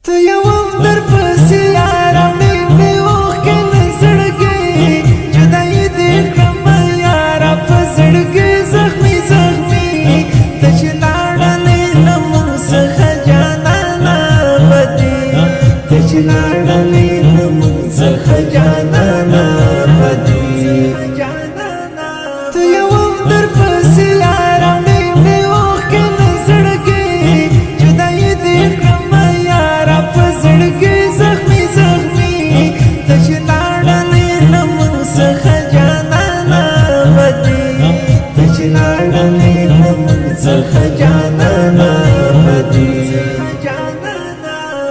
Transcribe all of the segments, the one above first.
تو یوم در پسی یارم نیمنی اوخی نزڑگی جدائی دیکھم یارا پزڑگی زخمی زخمی تچلاڑنی نموس خجانانا بدی تچلاڑنی نموس خجانانا بدی تو یوم در پسی یارم نیمنی اوخی نزڑگی جدائی دیکھم پزڑگی زخمی زخمی تچلاڑنی نموس خجانانا بدی تچلاڑنی نموس خجانانا بدی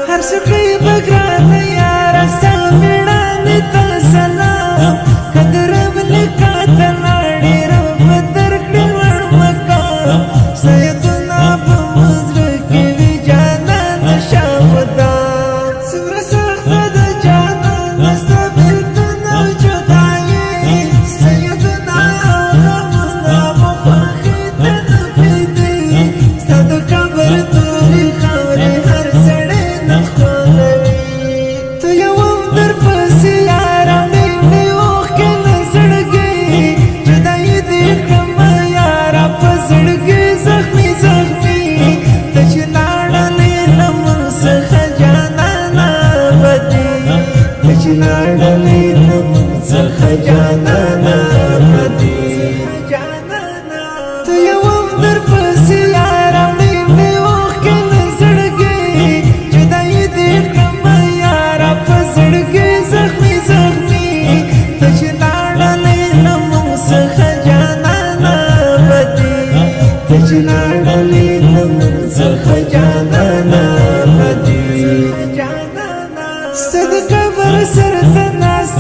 ہر سقی بگران یارا سامیڑانی تا سلام قدرم لکاتا ناڑی رب درکڑی ورمکام سیدنا بمزرکی وی جانان شاودا تچلاڑنی نموس خجانانا بدی تو یوم در پسی یارم نیمنی اوخی نزڑگی جدائی دیکھم یارا پزڑگی زخمی زخمی تچلاڑنی نموس خجانانا بدی تچلاڑنی نموس خجانانا بدی صدقہ برسر تناس